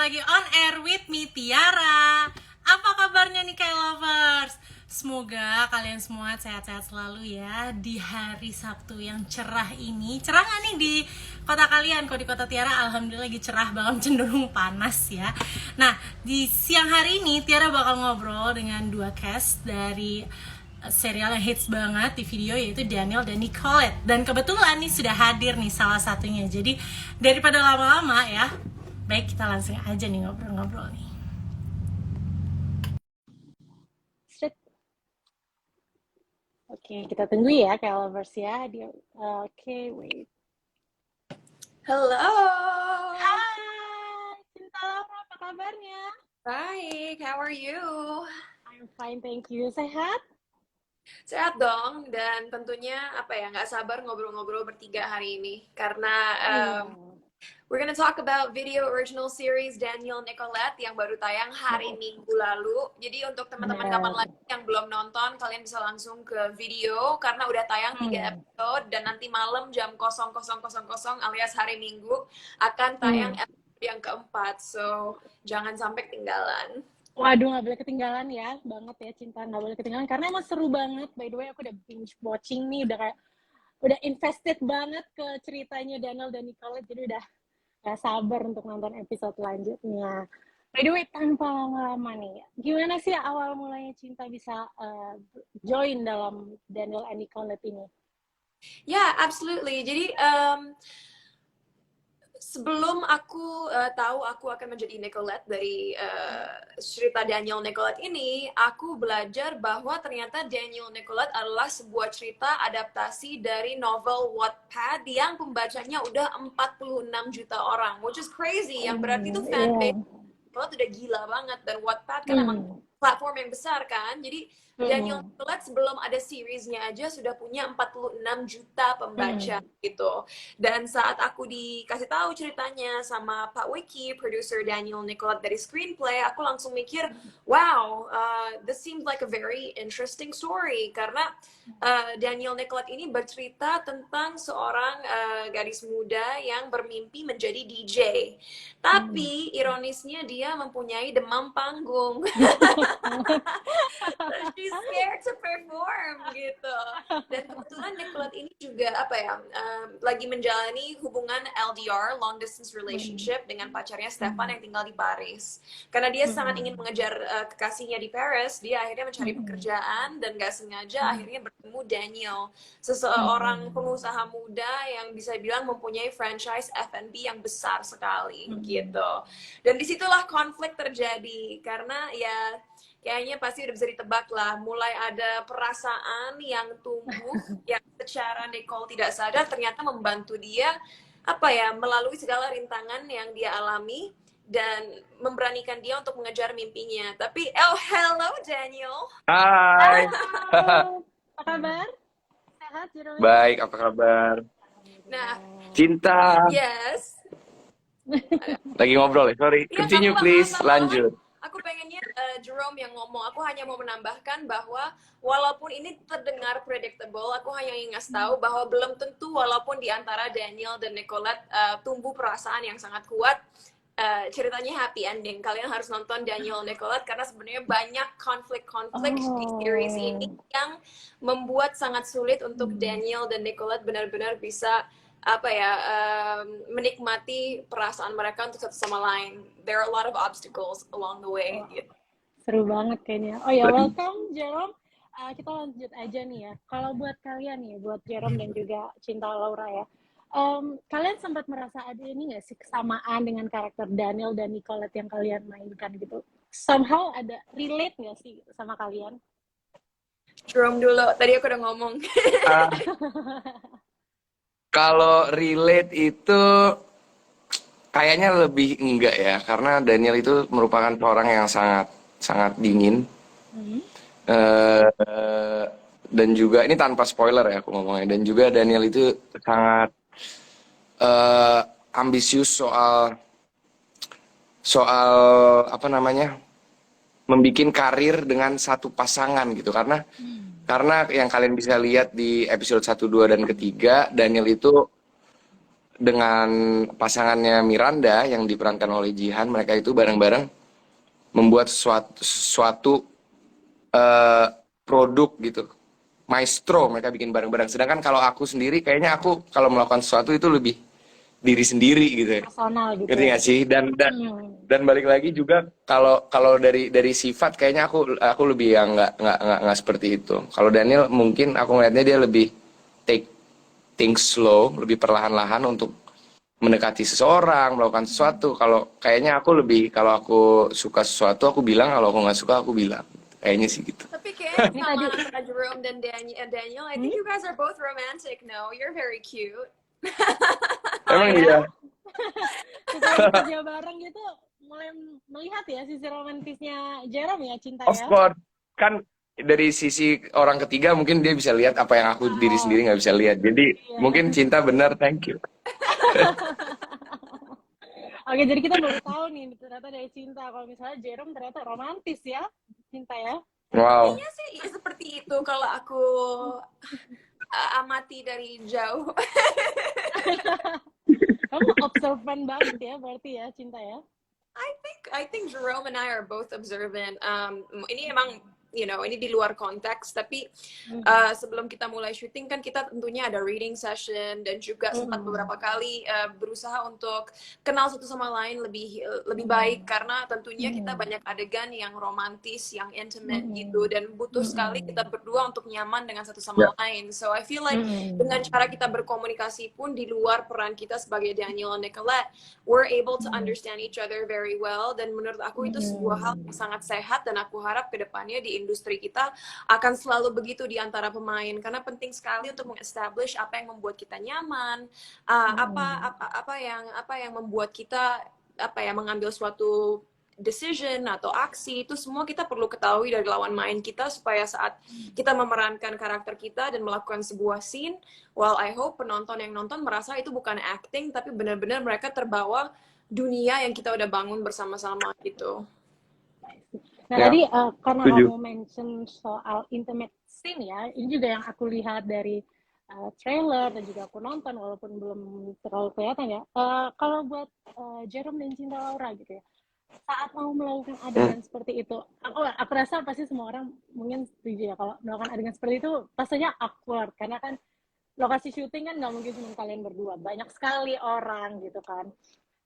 lagi on air with me Tiara. Apa kabarnya nih K-lovers? Semoga kalian semua sehat-sehat selalu ya di hari Sabtu yang cerah ini. Cerah gak nih di kota kalian? Kalau di kota Tiara alhamdulillah lagi cerah banget, cenderung panas ya. Nah, di siang hari ini Tiara bakal ngobrol dengan dua cast dari serial yang hits banget di video, yaitu Daniel dan Nicolette. Dan kebetulan nih sudah hadir nih salah satunya. Jadi daripada lama-lama ya, baik kita langsung aja nih ngobrol-ngobrol nih. Oke, kita tunggu ya K-lovers ya. Oke, wait. Halo. Hai, Cinta Laura, apa kabarnya? Baik, how are you? I'm fine, thank you. Sehat? Sehat dong, dan tentunya nggak sabar ngobrol-ngobrol bertiga hari ini karena we're gonna talk about video original series Daniel Nicolette yang baru tayang hari Minggu lalu. Jadi untuk teman-teman kapan lagi yang belum nonton, kalian bisa langsung ke video karena udah tayang 3 episode dan nanti malam jam 00.00 alias hari Minggu akan tayang episode yang keempat. So jangan sampai ketinggalan. Waduh, nggak boleh ketinggalan ya, banget ya Cinta, nggak boleh ketinggalan karena emang seru banget. By the way, aku udah binge watching nih, udah invested banget ke ceritanya Daniel dan Nicolette, jadi udah gak sabar untuk nonton episode selanjutnya. By the way, tanpa lama-lama nih, gimana sih awal mulanya Cinta bisa join dalam Daniel and Nicolette ini? Yeah, absolutely. Jadi sebelum aku tahu aku akan menjadi Nicolette dari cerita Daniel Nicolette ini, aku belajar bahwa ternyata Daniel Nicolette adalah sebuah cerita adaptasi dari novel Wattpad yang pembacanya udah 46 juta orang, which is crazy. Yang berarti itu fanbase Nicolette udah gila banget, dan Wattpad kan emang platform yang besar kan. Jadi Daniel Nicolette sebelum ada seriesnya aja sudah punya 46 juta pembaca gitu. Dan saat aku dikasih tahu ceritanya sama Pak Wiki, producer Daniel Nicolette dari screenplay, aku langsung mikir, wow, this seems like a very interesting story. Karena Daniel Nicolette ini bercerita tentang seorang gadis muda yang bermimpi menjadi DJ. Tapi ironisnya dia mempunyai demam panggung. She's scared to perform gitu. Dan kebetulan Nicolette ini juga lagi menjalani hubungan LDR, long distance relationship, dengan pacarnya Stefan yang tinggal di Paris. Karena dia sangat ingin mengejar kekasihnya di Paris, dia akhirnya mencari pekerjaan dan gak sengaja akhirnya bertemu Daniel, seseorang pengusaha muda yang bisa bilang mempunyai franchise F&B yang besar sekali gitu. Dan disitulah konflik terjadi karena ya kayaknya pasti udah bisa ditebak lah, mulai ada perasaan yang tumbuh yang secara Nicole tidak sadar ternyata membantu dia melalui segala rintangan yang dia alami dan memberanikan dia untuk mengejar mimpinya. Tapi hello Daniel. Hai. Halo, apa kabar? Sehat, Jerome? Baik, apa kabar? Nah, Cinta. yes. Lagi ngobrol ya, sorry. Ya, Continue please, lanjut. Aku pengennya Jerome yang ngomong. Aku hanya mau menambahkan bahwa walaupun ini terdengar predictable, aku hanya ingin ngasih tahu bahwa belum tentu walaupun di antara Daniel dan Nicolette tumbuh perasaan yang sangat kuat, ceritanya happy ending. Kalian harus nonton Daniel Nicolette karena sebenarnya banyak konflik-konflik di series ini yang membuat sangat sulit untuk Daniel dan Nicolette benar-benar bisa menikmati perasaan mereka untuk satu sama lain. There are a lot of obstacles along the way. Gitu. Seru banget kayaknya. Oh ya, welcome Jerome. Kita lanjut aja nih ya. Kalau buat kalian nih, buat Jerome dan juga Cinta Laura ya, kalian sempat merasa ada ini nggak sih kesamaan dengan karakter Daniel dan Nicolette yang kalian mainkan gitu? Somehow ada relate nggak sih sama kalian? Jerome dulu. Tadi aku udah ngomong. Kalau relate itu kayaknya lebih enggak ya, karena Daniel itu merupakan seorang yang sangat dingin. Dan juga ini tanpa spoiler ya aku ngomongnya, dan juga Daniel itu sangat ambisius soal membikin karir dengan satu pasangan gitu, karena yang kalian bisa lihat di episode 1, 2, dan ketiga, Daniel itu dengan pasangannya Miranda yang diperankan oleh Jihan, mereka itu bareng-bareng membuat suatu produk gitu. Maestro mereka bikin bareng-bareng. Sedangkan kalau aku sendiri kayaknya aku kalau melakukan sesuatu itu lebih diri sendiri gitu ya. Personal gitu Ngerti ya. nggak sih? Dan balik lagi juga kalau kalau dari sifat kayaknya aku lebih yang nggak seperti itu. Kalau Daniel mungkin aku ngelihatnya dia lebih take things slow, lebih perlahan-lahan untuk mendekati seseorang, melakukan sesuatu. Kalau kayaknya aku lebih kalau aku suka sesuatu aku bilang, kalau aku nggak suka aku bilang. Kayaknya sih gitu. Tapi kayaknya Ini sama tadi antara Jerome dan Daniel, I think you guys are both romantic. No, you're very cute. oh Emang ya, iya. setelah kerja bareng gitu mulai melihat ya sisi romantisnya Jerome ya, Cinta Of ya. course, kan dari sisi orang ketiga mungkin dia bisa lihat apa yang aku diri Oh sendiri nggak bisa lihat. Jadi iya. mungkin Cinta benar, thank you. Oke, jadi kita baru tahu nih ternyata dari Cinta kalau misalnya Jerome ternyata romantis ya, Cinta ya. Wow. Sepertinya sih seperti itu kalau aku amati dari jauh. Kamu observan banget ya berarti ya, Cinta ya. I think Jerome and I are both observant. Ini emang ini di luar konteks, tapi sebelum kita mulai syuting kan kita tentunya ada reading session dan juga sempat beberapa kali berusaha untuk kenal satu sama lain lebih baik, karena tentunya kita banyak adegan yang romantis, yang intimate gitu, dan butuh sekali kita berdua untuk nyaman dengan satu sama lain. So I feel like dengan cara kita berkomunikasi pun di luar peran kita sebagai Daniel and Nicolette, we're able to understand each other very well, dan menurut aku itu sebuah hal yang sangat sehat, dan aku harap kedepannya di industri kita akan selalu begitu di antara pemain, karena penting sekali untuk meng-establish apa yang membuat kita nyaman, apa yang membuat kita mengambil suatu decision atau aksi, itu semua kita perlu ketahui dari lawan main kita, supaya saat kita memerankan karakter kita dan melakukan sebuah scene, well I hope penonton yang nonton merasa itu bukan acting, tapi benar-benar mereka terbawa dunia yang kita udah bangun bersama-sama gitu. Nah Ya, tadi karena setuju. kamu mention soal intimate scene ya, ini juga yang aku lihat dari trailer dan juga aku nonton walaupun belum terlalu kelihatan ya. Kalau buat Jerome dan Cinta Laura gitu ya, saat mau melakukan adegan seperti itu, aku rasa pasti semua orang mungkin setuju ya kalau melakukan adegan seperti itu pastinya awkward, karena kan lokasi syuting kan nggak mungkin cuma kalian berdua, banyak sekali orang gitu kan,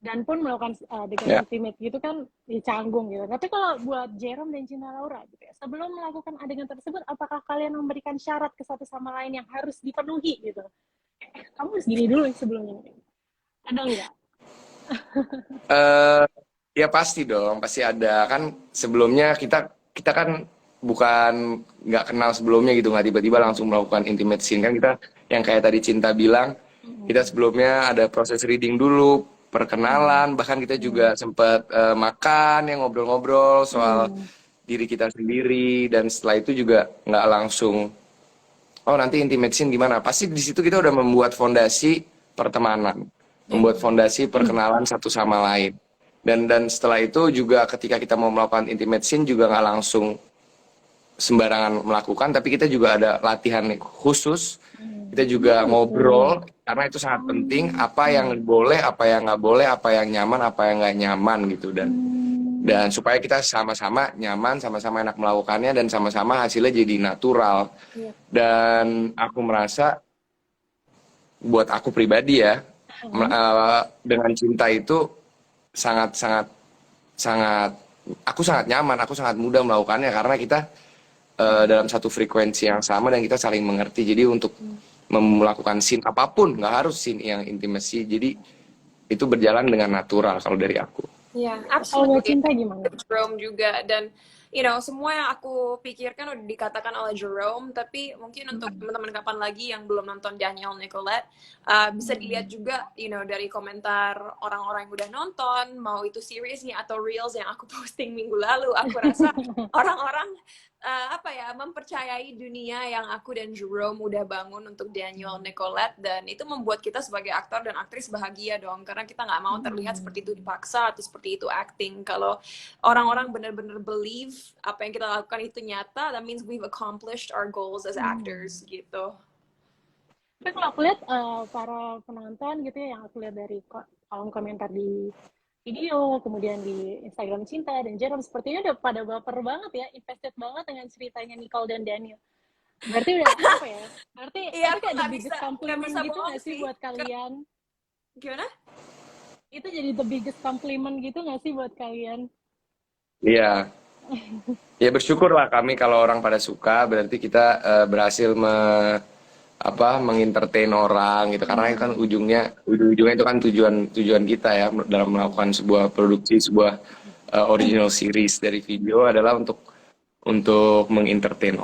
dan pun melakukan adegan Ya. intimate gitu kan di canggung gitu. Tapi kalau buat Jerome dan Cinta Laura gitu ya, sebelum melakukan adegan tersebut, apakah kalian memberikan syarat ke satu sama lain yang harus dipenuhi gitu? Kamu harus gini dulu sebelumnya, ada nggak? Eh, ya pasti dong, pasti ada kan. Sebelumnya kita kan bukan nggak kenal sebelumnya gitu, nggak tiba-tiba langsung melakukan intimate scene kan. Kita yang kayak tadi Cinta bilang, kita sebelumnya ada proses reading dulu, perkenalan, bahkan kita juga sempat makan, yang ngobrol-ngobrol soal diri kita sendiri, dan setelah itu juga nggak langsung oh nanti intimate scene gimana. Pasti di situ kita udah membuat fondasi pertemanan, membuat fondasi perkenalan satu sama lain. Dan setelah itu juga ketika kita mau melakukan intimate scene juga nggak langsung sembarangan melakukan, tapi kita juga ada latihan khusus. Kita juga ngobrol karena itu sangat penting, apa yang boleh, apa yang nggak boleh, apa yang nyaman, apa yang nggak nyaman gitu. Dan supaya kita sama-sama nyaman, sama-sama enak melakukannya, dan sama-sama hasilnya jadi natural. Dan aku merasa buat aku pribadi ya, dengan Cinta itu sangat aku sangat nyaman, aku sangat mudah melakukannya karena kita dalam satu frekuensi yang sama dan kita saling mengerti. Jadi untuk melakukan scene apapun, nggak harus scene yang intimasi, jadi itu berjalan dengan natural kalau dari aku. Ya, Kalau buat absolutely. Cinta gimana? Jerome juga, dan semua yang aku pikirkan udah dikatakan oleh Jerome, tapi mungkin untuk teman-teman kapan lagi yang belum nonton Daniel Nicolette, bisa dilihat juga dari komentar orang-orang yang udah nonton, mau itu seriesnya atau reels yang aku posting minggu lalu, aku rasa orang-orang mempercayai dunia yang aku dan Jerome udah bangun untuk Daniel Nicolette, dan itu membuat kita sebagai aktor dan aktris bahagia dong, karena kita nggak mau terlihat seperti itu dipaksa atau seperti itu acting. Kalau orang-orang benar-benar believe apa yang kita lakukan itu nyata, that means we've accomplished our goals as actors gitu. Tapi kalau aku lihat para penonton gitu ya, yang aku lihat dari kolom komentar di video, kemudian di Instagram Cinta dan Jerome, sepertinya udah pada baper banget ya, invested banget dengan ceritanya Nicole dan Daniel. Berarti udah apa ya? Berarti Iya, itu aku kayak the biggest nggak compliment bisa gitu bohong nggak sih sih. buat kalian? Gimana? Itu jadi the biggest compliment gitu nggak sih buat kalian? Iya. Ya bersyukur lah kami kalau orang pada suka, berarti kita berhasil mengentertain orang gitu. Karena itu kan ujungnya itu kan tujuan kita ya dalam melakukan sebuah produksi, sebuah original series dari video adalah untuk mengentertain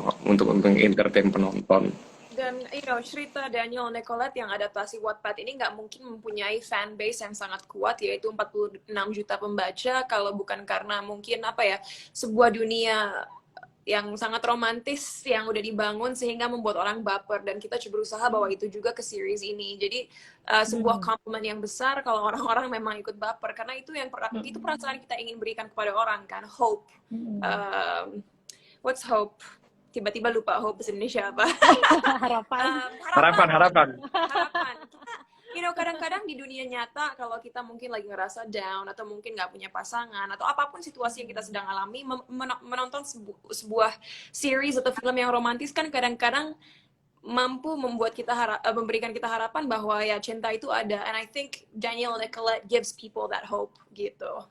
penonton. Dan cerita Daniel Nicolette yang adaptasi Wattpad ini nggak mungkin mempunyai fanbase yang sangat kuat, yaitu 46 juta pembaca, kalau bukan karena mungkin sebuah dunia yang sangat romantis yang udah dibangun sehingga membuat orang baper, dan kita coba berusaha bawa itu juga ke series ini. Jadi sebuah compliment yang besar kalau orang-orang memang ikut baper, karena itu itu perasaan kita ingin berikan kepada orang kan, hope. What's hope? Tiba-tiba lupa hope bahasa Indonesia apa. Harapan. Harapan. Kita, kadang-kadang di dunia nyata, kalau kita mungkin lagi ngerasa down, atau mungkin nggak punya pasangan, atau apapun situasi yang kita sedang alami, menonton sebuah series atau film yang romantis kan kadang-kadang mampu membuat kita memberikan kita harapan bahwa ya cinta itu ada. And I think Daniel Nicolette gives people that hope gitu.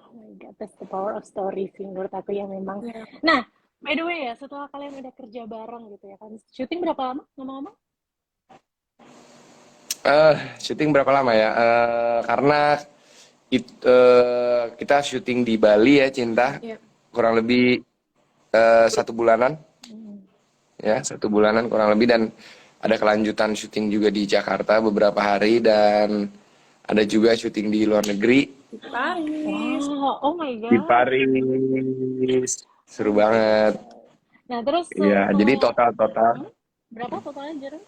Oh my god, that's the power of story sih menurut aku ya memang. Nah, by the way ya, setelah kalian udah kerja bareng gitu ya kan, syuting berapa lama ngomong-ngomong? Syuting berapa lama ya? Karena kita syuting di Bali ya, Cinta. Kurang lebih 1 bulanan. Ya, 1 bulanan kurang lebih, dan ada kelanjutan syuting juga di Jakarta beberapa hari, dan ada juga syuting di luar negeri. Di Paris. Wow, oh my god. Di Paris. Seru banget. Nah, terus Iya, jadi total. Berapa totalnya, Jerome?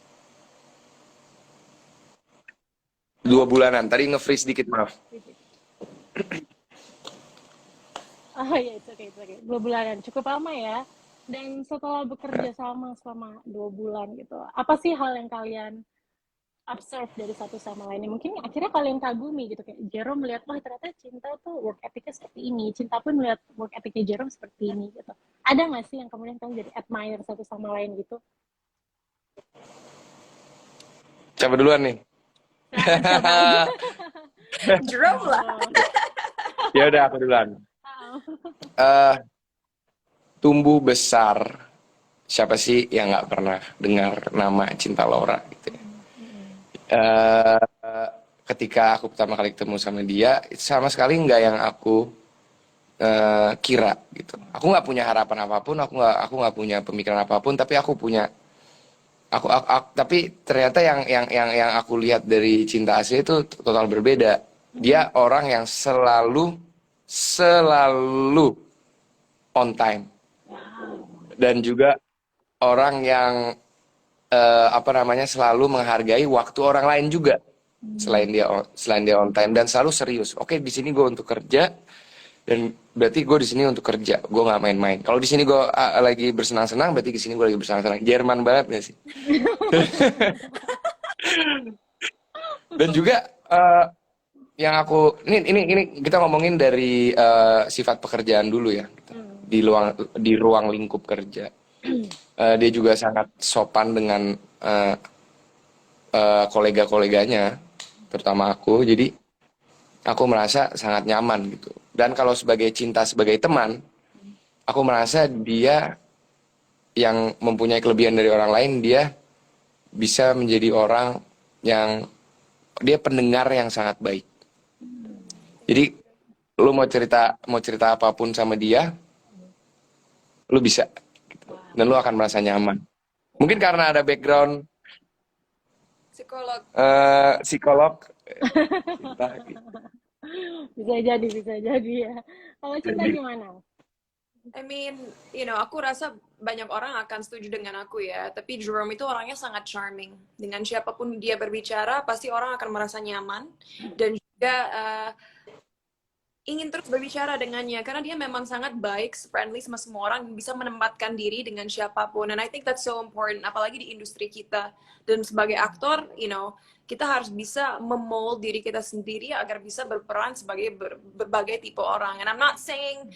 2 bulanan. Tadi nge-freeze dikit, maaf. Oh iya, it's okay. 2 bulanan, cukup lama ya. Dan setelah bekerja sama selama 2 bulan gitu, apa sih hal yang kalian observe dari satu sama lain? Mungkin akhirnya kalian kagumi gitu, kayak Jerome melihat, wah ternyata Cinta tuh work ethicnya seperti ini, Cinta pun melihat work ethicnya Jerome seperti ini gitu. Ada nggak sih yang kemudian kalian jadi admire satu sama lain gitu? Siapa duluan nih? Jerome lah. Ya udah, aku duluan. Tumbuh besar, siapa sih yang nggak pernah dengar nama Cinta Laura gitu ya. Ketika aku pertama kali ketemu sama dia, sama sekali nggak yang aku kira gitu. Aku nggak punya harapan apapun, aku nggak punya pemikiran apapun, tapi aku punya tapi ternyata yang aku lihat dari Cinta asli itu total berbeda. Dia orang yang selalu on time, dan juga orang yang selalu menghargai waktu orang lain juga. Selain dia on time dan selalu serius. Oke, di sini gue untuk kerja, dan berarti gue di sini untuk kerja, gue nggak main-main. Kalau di sini gue lagi bersenang-senang, berarti di sini gue lagi bersenang-senang. Jerman banget gak sih? Dan juga yang aku ini kita ngomongin dari sifat pekerjaan dulu ya, di ruang lingkup kerja. Dia juga sangat sopan dengan kolega-koleganya, terutama aku. Jadi aku merasa sangat nyaman gitu. Dan kalau sebagai Cinta, sebagai teman, aku merasa dia yang mempunyai kelebihan dari orang lain, dia bisa menjadi orang yang dia pendengar yang sangat baik. Jadi lu mau cerita apapun sama dia, lu bisa gitu. Dan lu akan merasa nyaman. Mungkin karena ada background psikolog Cinta, gitu. Bisa jadi ya. Kalau Cinta gimana? I mean, aku rasa banyak orang akan setuju dengan aku ya. Tapi Jerome itu orangnya sangat charming. Dengan siapapun dia berbicara, pasti orang akan merasa nyaman. Dan juga ingin terus berbicara dengannya karena dia memang sangat baik, friendly sama semua orang, bisa menempatkan diri dengan siapapun. And I think that's so important, apalagi di industri kita. Dan sebagai aktor, kita harus bisa memold diri kita sendiri agar bisa berperan sebagai berbagai tipe orang. And I'm not saying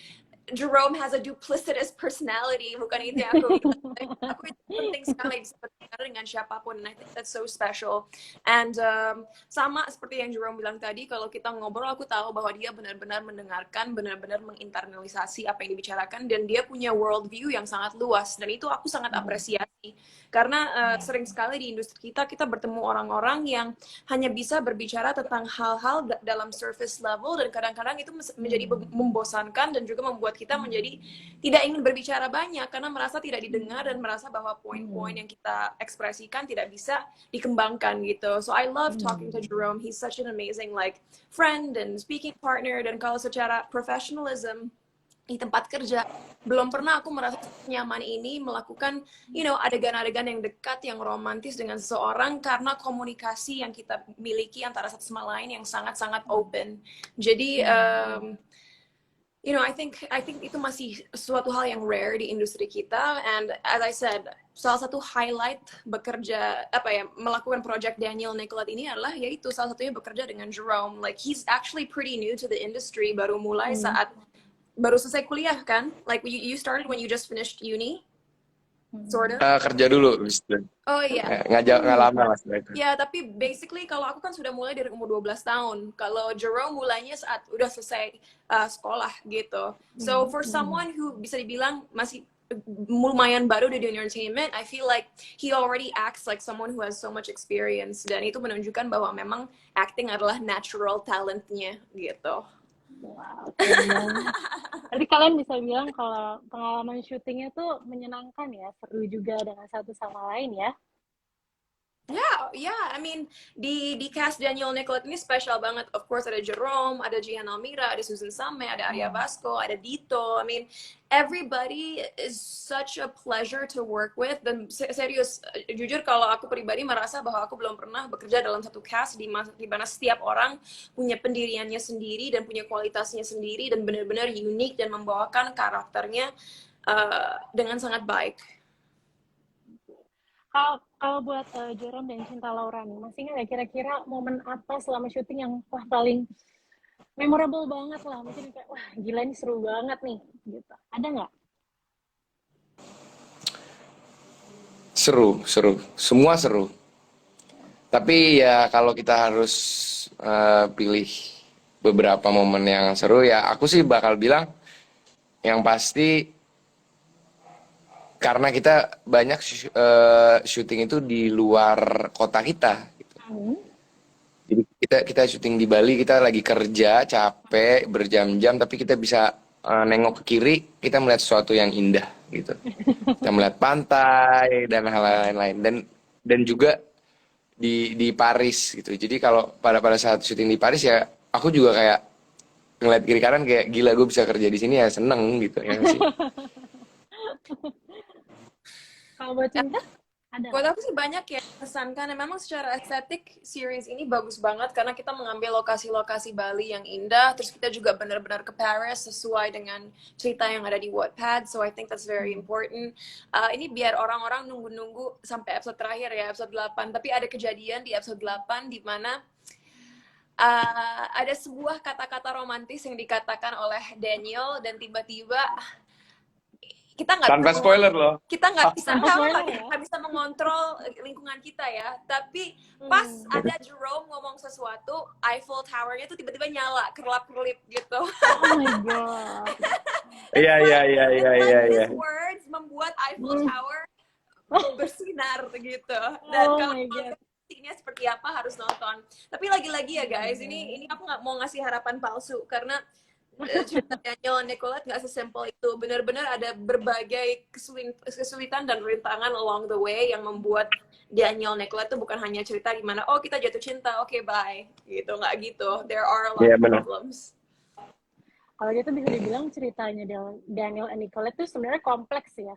Jerome has a duplicitous personality, bukan itu yang aku bilang. Aku itu penting sekali bisa berbicara dengan siapapun, and I think that's so special. And sama seperti yang Jerome bilang tadi, kalau kita ngobrol, aku tahu bahwa dia benar-benar mendengarkan, benar-benar menginternalisasi apa yang dibicarakan, dan dia punya world view yang sangat luas, dan itu aku sangat apresiasi. Karena sering sekali di industri kita bertemu orang-orang yang hanya bisa berbicara tentang hal-hal dalam surface level, dan kadang-kadang itu menjadi membosankan dan juga membuat kita menjadi tidak ingin berbicara banyak karena merasa tidak didengar dan merasa bahwa poin-poin yang kita ekspresikan tidak bisa dikembangkan gitu. So I love talking to Jerome. He's such an amazing friend and speaking partner, dan kalau secara professionalism di tempat kerja belum pernah aku merasa nyaman ini melakukan adegan-adegan yang dekat, yang romantis dengan seseorang, karena komunikasi yang kita miliki antara satu sama lain yang sangat-sangat open. Jadi I think itu masih suatu hal yang rare di industri kita. And as I said, salah satu highlight melakukan project Daniel Nicolet ini adalah yaitu salah satunya bekerja dengan Jerome. Like he's actually pretty new to the industry, baru mulai saat baru selesai kuliah kan? Like you started when you just finished uni, sort of. Kerja dulu, habis itu. Oh iya. Nggak lama lah setelah itu. Ya, tapi basically kalau aku kan sudah mulai dari umur 12 tahun. Kalau Jerome mulainya saat udah selesai sekolah gitu. So for someone who bisa dibilang masih lumayan baru di dunia entertainment, I feel like he already acts like someone who has so much experience, dan itu menunjukkan bahwa memang acting adalah natural talentnya gitu. Wow, keren. Berarti kalian bisa bilang kalau pengalaman syutingnya tuh menyenangkan ya, seru juga dengan satu sama lain ya. Yeah. I mean, di cast Daniel Nicolet ini spesial banget. Of course ada Jerome, ada Jihan Almira, ada Susan Same, ada Arya Vasco, ada Dito. I mean, everybody is such a pleasure to work with. Dan serius, jujur kalau aku pribadi merasa bahwa aku belum pernah bekerja dalam satu cast di mana setiap orang punya pendiriannya sendiri dan punya kualitasnya sendiri dan benar-benar unik dan membawakan karakternya dengan sangat baik. Kalau buat Jerome dan Cinta Laura nih, masih nggak kira-kira momen apa selama syuting yang paling memorable banget lah? Mungkin kayak, wah gila ini seru banget nih, gitu. Ada nggak? Seru. Semua seru. Tapi ya kalau kita harus pilih beberapa momen yang seru, ya aku sih bakal bilang yang pasti karena kita banyak syuting itu di luar kota kita. Gitu. Jadi kita syuting di Bali, kita lagi kerja capek berjam-jam, tapi kita bisa nengok ke kiri, kita melihat sesuatu yang indah gitu. Kita melihat pantai dan hal lain-lain, dan juga di Paris gitu. Jadi kalau pada saat syuting di Paris ya, aku juga kayak ngeliat kiri kanan kayak gila, gue bisa kerja di sini ya, seneng gitu ya sih. Kalau buat Cinta, ada? Buat aku sih banyak ya kesan, karena memang secara estetik series ini bagus banget karena kita mengambil lokasi-lokasi Bali yang indah, terus kita juga benar-benar ke Paris sesuai dengan cerita yang ada di Wattpad, so I think that's very important. Ini biar orang-orang nunggu-nunggu sampai episode terakhir ya, episode 8, tapi ada kejadian di episode 8 di mana ada sebuah kata-kata romantis yang dikatakan oleh Daniel, dan tiba-tiba kita Tanpa spoiler loh. Kita nggak bisa mengontrol lingkungan kita ya. Tapi pas ada Jerome ngomong sesuatu, Eiffel Tower-nya tuh tiba-tiba nyala, kerlap-kerlip gitu. Oh my god. Iya. These words membuat Eiffel Tower bersinar gitu. Dan kalau ini seperti apa harus nonton. Tapi lagi-lagi ya guys, ini aku nggak mau ngasih harapan palsu karena cerita Daniel Nicolet nggak sesimpel itu. Benar-benar ada berbagai kesulitan dan rintangan along the way yang membuat Daniel Nicolet itu bukan hanya cerita di mana oh kita jatuh cinta, oke, bye gitu, nggak gitu. There are a lot of problems. Kalau gitu bisa dibilang ceritanya Daniel and Nicolet itu sebenarnya kompleks ya.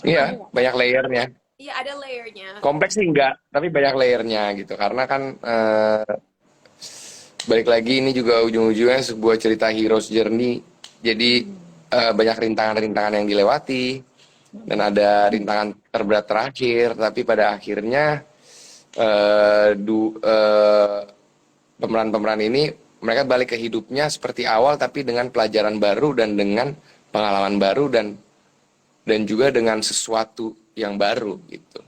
Iya, banyak layernya. Iya, ada layernya. Kompleks sih enggak, tapi banyak layernya gitu. Karena kan balik lagi ini juga ujung-ujungnya sebuah cerita hero's journey. Jadi banyak rintangan-rintangan yang dilewati dan ada rintangan terberat terakhir, tapi pada akhirnya pemeran-pemeran ini mereka balik ke hidupnya seperti awal tapi dengan pelajaran baru dan dengan pengalaman baru dan juga dengan sesuatu yang baru gitu.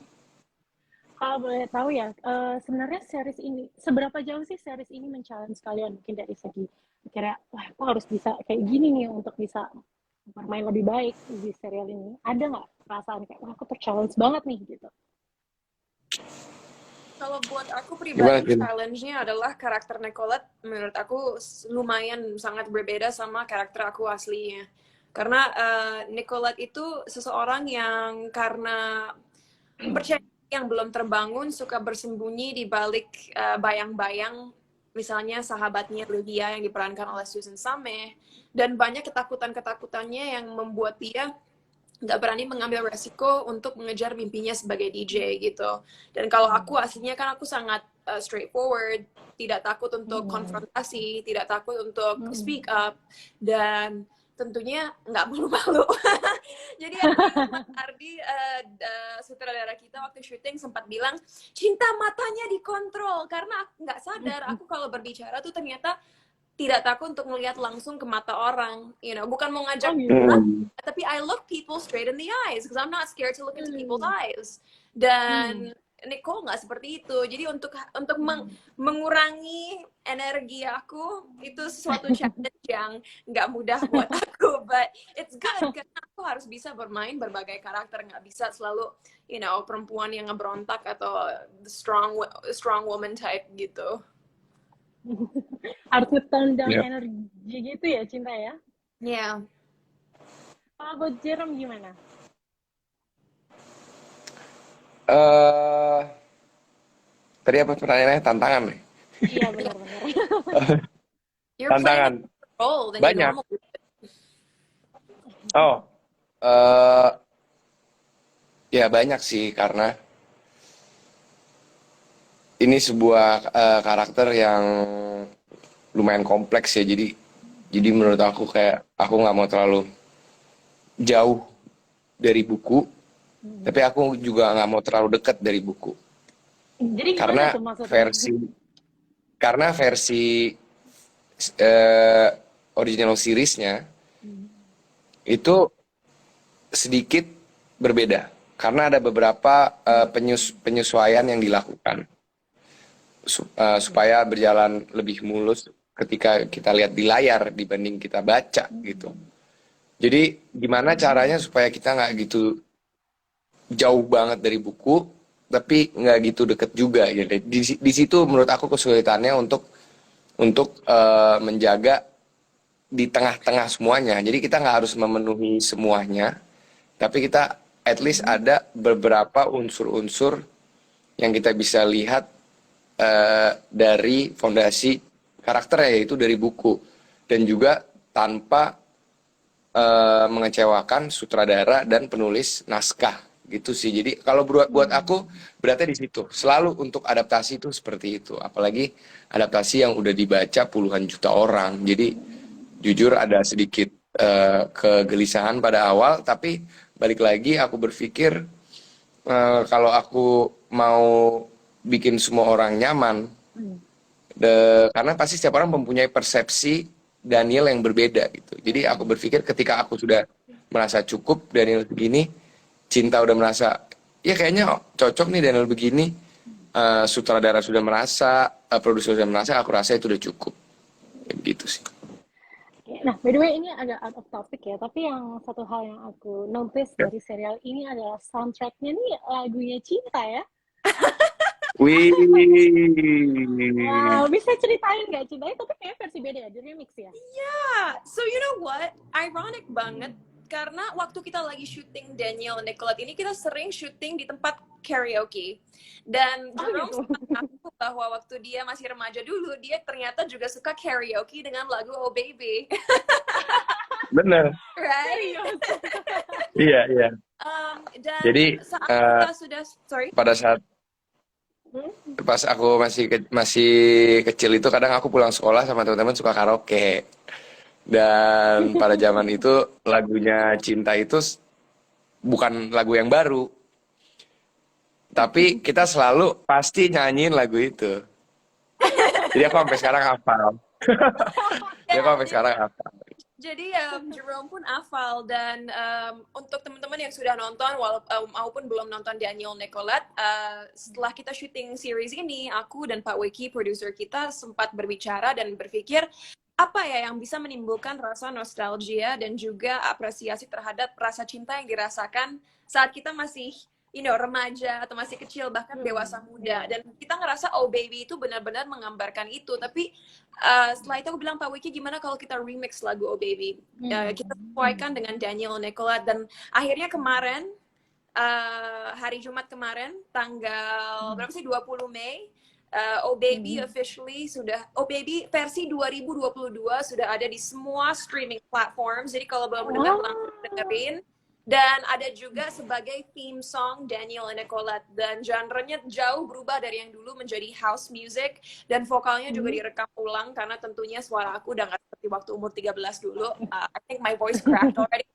Kalau boleh tahu ya, sebenarnya series ini, seberapa jauh sih series ini men-challenge kalian? Mungkin dari segi, kira wah, aku harus bisa kayak gini nih untuk bisa bermain lebih baik di serial ini. Ada nggak perasaan kayak, wah aku ter-challenge banget nih, gitu? Kalau buat aku Gimana, pribadi, Jin? challenge-nya adalah karakter Nicolette. Menurut aku lumayan sangat berbeda sama karakter aku aslinya. Karena Nicolette itu seseorang yang karena percaya yang belum terbangun, suka bersembunyi di balik bayang-bayang, misalnya sahabatnya Lydia yang diperankan oleh Susan Sameh, dan banyak ketakutan-ketakutannya yang membuat dia nggak berani mengambil resiko untuk mengejar mimpinya sebagai DJ gitu. Dan kalau aku aslinya kan aku sangat straightforward, tidak takut untuk konfrontasi, tidak takut untuk speak up, dan tentunya nggak malu-malu. Jadi aku ingat Mas Ardi, sutradara kita waktu syuting sempat bilang, cinta matanya dikontrol, karena aku nggak sadar aku kalau berbicara tuh ternyata tidak takut untuk melihat langsung ke mata orang, bukan mau ngajak tapi I look people straight in the eyes because I'm not scared to look into people's eyes. Dan Nicole nggak seperti itu. Jadi untuk mengurangi energi aku itu sesuatu challenge yang nggak mudah buat aku, but it's good karena aku harus bisa bermain berbagai karakter, nggak bisa selalu perempuan yang ngeberontak atau the strong woman type gitu. Harus tone down energi gitu ya, Cinta ya? Yeah. Kalau buat Jerome gimana? Tadi apa pertanyaannya? Tantangan nih? Iya, benar-benar. You're Tantangan. playing a role than Banyak. you normally. Oh, ya banyak sih karena ini sebuah karakter yang lumayan kompleks ya. Jadi menurut aku kayak aku nggak mau terlalu jauh dari buku, tapi aku juga nggak mau terlalu dekat dari buku. Jadi Karena gimana tuh maksudnya? karena versi original seriesnya itu sedikit berbeda karena ada beberapa penyesuaian yang dilakukan supaya berjalan lebih mulus ketika kita lihat di layar dibanding kita baca gitu. Jadi gimana caranya supaya kita nggak gitu jauh banget dari buku tapi nggak gitu deket juga ya. Di situ menurut aku kesulitannya untuk menjaga di tengah-tengah semuanya. Jadi kita nggak harus memenuhi semuanya, tapi kita at least ada beberapa unsur-unsur yang kita bisa lihat dari fondasi karakternya, yaitu dari buku, dan juga tanpa mengecewakan sutradara dan penulis naskah gitu sih. Jadi kalau buat aku berarti di situ selalu untuk adaptasi itu seperti itu, apalagi adaptasi yang udah dibaca puluhan juta orang. Jadi jujur ada sedikit kegelisahan pada awal, tapi balik lagi aku berpikir kalau aku mau bikin semua orang nyaman, karena pasti setiap orang mempunyai persepsi Daniel yang berbeda gitu. Jadi aku berpikir ketika aku sudah merasa cukup Daniel begini, Cinta udah merasa ya kayaknya cocok nih Daniel begini, sutradara sudah merasa, produser sudah merasa, aku rasa itu udah cukup. Gitu sih. Nah, by the way ini agak out of topic ya, tapi yang satu hal yang aku notice dari serial ini adalah soundtracknya nih lagunya Cinta ya. Wih. Wow, bisa ceritain nggak Cintanya? Tapi kayak versi beda ya, di remix ya? Yeah, so you know what? Ironic banget karena waktu kita lagi syuting Daniel and Nicolette ini kita sering syuting di tempat karaoke. Dan Jerome sempat ngaku bahwa waktu dia masih remaja dulu dia ternyata juga suka karaoke dengan lagu Oh Baby. Bener. Right? Iya. Dan Jadi saat kita sudah pada saat Pas aku masih kecil itu kadang aku pulang sekolah sama teman-teman suka karaoke. Dan pada zaman itu lagunya Cinta itu bukan lagu yang baru, tapi kita selalu pasti nyanyiin lagu itu. Jadi aku sampai sekarang hafal. Jadi aku Ya, sampai sekarang hafal. jadi Jerome pun hafal dan untuk teman-teman yang sudah nonton maupun belum nonton Daniel Nicolette, setelah kita syuting series ini, aku dan Pak Weki, produser kita, sempat berbicara dan berpikir apa ya yang bisa menimbulkan rasa nostalgia dan juga apresiasi terhadap rasa cinta yang dirasakan saat kita masih remaja atau masih kecil bahkan dewasa muda, dan kita ngerasa Oh Baby itu benar-benar menggambarkan itu. Tapi setelah itu aku bilang, Pak Wiki, gimana kalau kita remix lagu Oh Baby, kita sesuaikan dengan Daniel Nicolette. Dan akhirnya kemarin hari Jumat kemarin tanggal berapa sih, 20 Mei, Oh Baby officially Oh Baby versi 2022 sudah ada di semua streaming platform. Jadi kalau belum dengar, langsung dengerin. Dan ada juga sebagai theme song Daniel and Nicolette, dan genre-nya jauh berubah dari yang dulu menjadi house music, dan vokalnya juga direkam ulang karena tentunya suara aku udah nggak seperti waktu umur 13 dulu. I think my voice cracked already.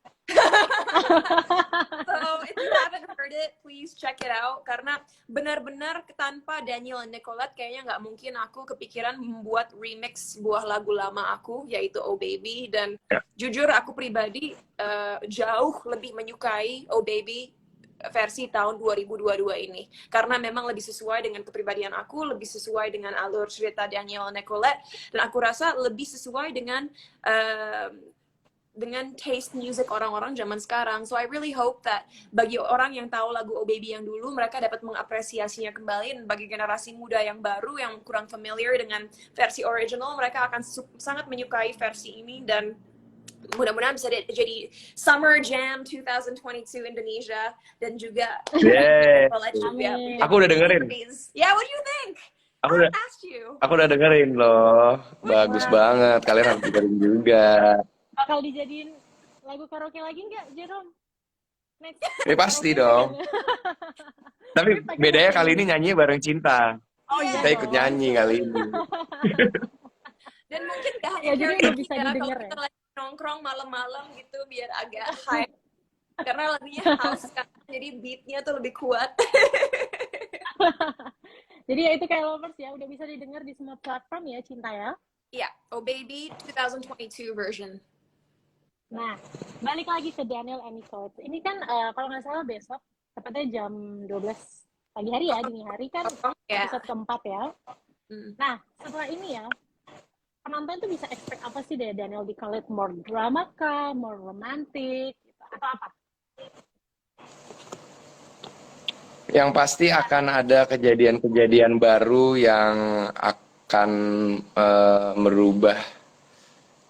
So if you haven't heard it, please check it out, karena benar-benar tanpa Daniel and Nicolette kayaknya nggak mungkin aku kepikiran membuat remix sebuah lagu lama aku, yaitu Oh Baby. Dan jujur aku pribadi jauh lebih menyukai Oh Baby versi tahun 2022 ini, karena memang lebih sesuai dengan kepribadian aku, lebih sesuai dengan alur cerita Daniel and Nicolette, dan aku rasa lebih sesuai dengan taste music orang-orang zaman sekarang. So I really hope that bagi orang yang tahu lagu Oh Baby yang dulu, mereka dapat mengapresiasinya kembali, dan bagi generasi muda yang baru yang kurang familiar dengan versi original, mereka akan sangat menyukai versi ini. Dan mudah-mudahan bisa jadi Summer Jam 2022 Indonesia, dan juga Aku udah dengerin. Yeah, what do you think? Aku udah dengerin loh. Bagus banget. Kalian harus dengerin juga. Bakal dijadiin lagu karaoke lagi nggak, Jerome? Next. Pasti dong. Tapi bedanya kali ini nyanyi bareng Cinta. Kita ikut nyanyi kali ini. Dan mungkin gak hanya jadi udah bisa kalau didengar kita lagi nongkrong malam-malam gitu biar agak hype, karena lagunya house kan, jadi beatnya tuh lebih kuat. Jadi ya itu kayak Lovers ya, udah bisa didengar di semua platform ya, Cinta ya. Iya, Oh Baby 2022 version. Nah, balik lagi ke Daniel and Nicolette. Ini kan kalau nggak salah besok, tepatnya jam 12 pagi hari ya, dini hari kan episode keempat ya. Nah, setelah ini ya, penonton tuh bisa expect apa sih dari Daniel Nicolette? More drama kah? More romantic? Atau apa? Yang pasti akan ada kejadian-kejadian baru yang akan merubah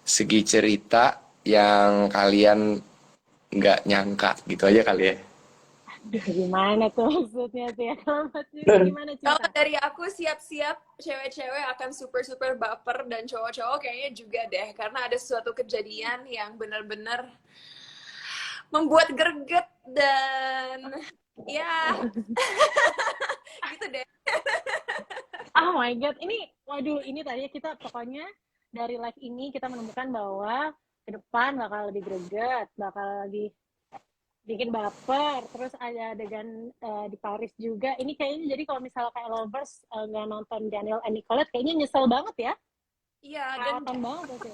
segi cerita yang kalian nggak nyangka, gitu aja kali ya. Aduh, gimana tuh maksudnya tuh ya? Gimana Kalau dari aku, siap-siap cewek-cewek akan super baper, dan cowok-cowok kayaknya juga deh, karena ada suatu kejadian yang benar-benar membuat greget dan ya gitu deh. Oh my god, ini tadi kita pokoknya dari live ini kita menemukan bahwa ke depan bakal lebih greget, bakal lebih bikin baper. Terus ada adegan di Paris juga. Ini kayaknya jadi kalau misalnya kayak Lovers nggak nonton Daniel and Nicolette, kayaknya nyesel banget ya. Iya, dan banget sih.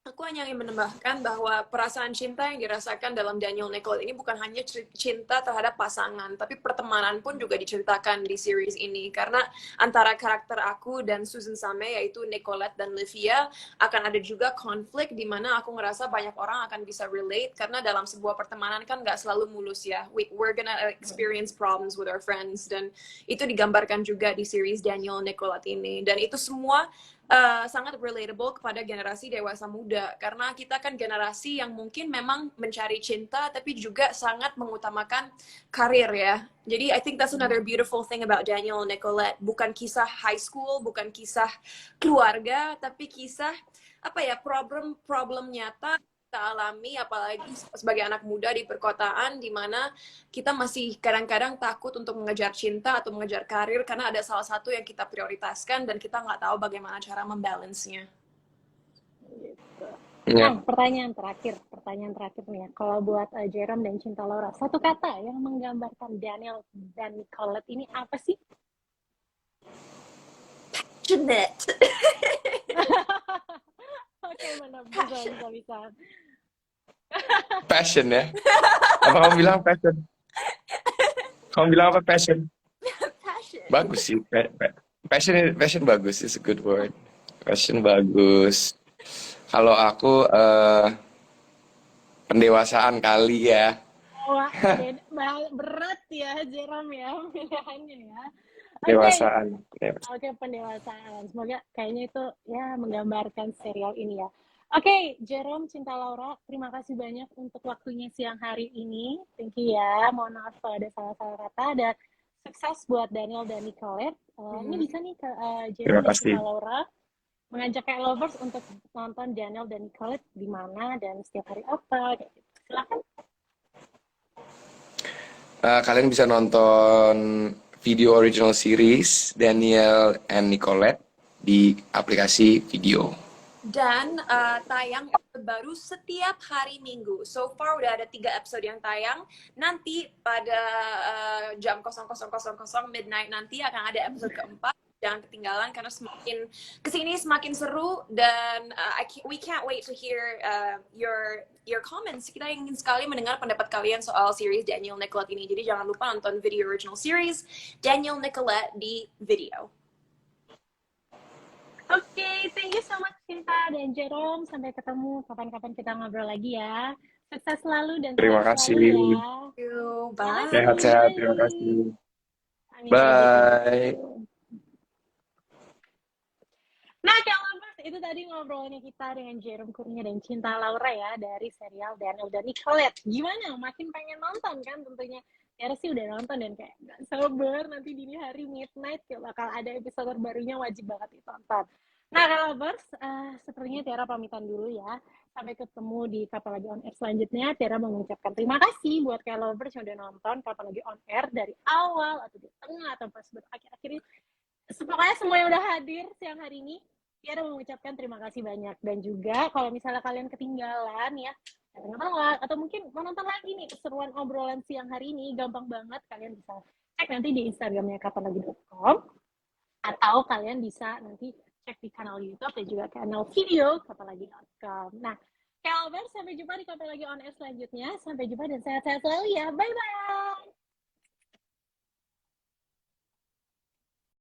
aku hanya ingin menambahkan bahwa perasaan cinta yang dirasakan dalam Daniel Nicolette ini bukan hanya cinta terhadap pasangan, tapi pertemanan pun juga diceritakan di series ini. Karena antara karakter aku dan Susan Same, yaitu Nicolette dan Livia, akan ada juga konflik di mana aku ngerasa banyak orang akan bisa relate, karena dalam sebuah pertemanan kan nggak selalu mulus ya. We're gonna experience problems with our friends, dan itu digambarkan juga di series Daniel Nicolette ini. Dan itu semua sangat relatable kepada generasi dewasa muda, karena kita kan generasi yang mungkin memang mencari cinta tapi juga sangat mengutamakan karir ya. Jadi I think that's another beautiful thing about Daniel and Nicolette. Bukan kisah high school, bukan kisah keluarga, tapi kisah problem nyata kita alami, apalagi sebagai anak muda di perkotaan, di mana kita masih kadang-kadang takut untuk mengejar cinta atau mengejar karir karena ada salah satu yang kita prioritaskan dan kita nggak tahu bagaimana cara membalance-nya. Gitu. Ya. Nah, pertanyaan terakhir nih ya. Kalau buat Jerome dan Cinta Laura, satu kata yang menggambarkan Daniel dan Nicolette ini apa sih? Jeanette. Oke, mana bisa. Passion ya. Apa kamu bilang passion? Kamu bilang apa passion? Passion. Bagus sih. Passion bagus, is a good word. Passion bagus. Kalau aku pendewasaan kali ya. Wah, berat ya Jerome ya pilihannya ya. Pendewasaan. Oke, pendewasaan. Semoga kayaknya itu ya menggambarkan serial ini ya. Oke, Jerome, Cinta Laura, terima kasih banyak untuk waktunya siang hari ini. Thank you ya. Mohon maaf kalau ada salah-salah kata. Dan sukses buat Daniel dan Nicolette. Ini bisa nih ke Jerome dan Cinta Laura mengajak kayak lovers untuk nonton Daniel dan Nicolette di mana dan setiap hari apa. Kayak gitu. Silakan. Kalian bisa nonton video original series Daniel and Nicolette di aplikasi video. Dan tayang baru setiap hari Minggu. So far udah ada 3 episode yang tayang. Nanti pada jam 00.00 midnight nanti akan ada episode keempat. Jangan ketinggalan karena semakin kesini semakin seru dan we can't wait to hear your comments. Kita ingin sekali mendengar pendapat kalian soal series Daniel Nicolette ini. Jadi jangan lupa nonton video original series Daniel Nicolette di video. Oke, thank you so much Cinta dan Jerome. Sampai ketemu kapan-kapan kita ngobrol lagi ya. Sukses selalu dan terima kasih. You. Bye. Sehat-sehat, terima kasih. Bye. Nah, kalau itu tadi ngobrolnya kita dengan Jerome Kurnia dan Cinta Laura ya dari serial Daniel dan Nicolette. Gimana? Makin pengen nonton kan tentunya. Tiara sih udah nonton dan kayak gak sabar nanti dini hari midnight kayak bakal ada episode terbarunya, wajib banget ditonton. Nah, lovers, sepertinya Tiara pamitan dulu ya. Sampai ketemu di Kapan Lagi On Air selanjutnya. Tiara mengucapkan terima kasih buat kayak lovers yang udah nonton Kapan Lagi On Air dari awal atau di tengah atau pas akhir-akhir ini. Pokoknya semua yang udah hadir siang hari ini, Tiara mengucapkan terima kasih banyak. Dan juga kalau misalnya kalian ketinggalan ya, atau mungkin mau nonton lagi nih keseruan obrolan siang hari ini, gampang banget. Kalian bisa cek nanti di Instagramnya kapanlagi.com, atau kalian bisa nanti cek di kanal YouTube dan juga kanal video kapanlagi.com. Nah, Kalber, sampai jumpa di Kapan Lagi On Air selanjutnya. Sampai jumpa dan sehat-sehat selalu ya. Bye-bye!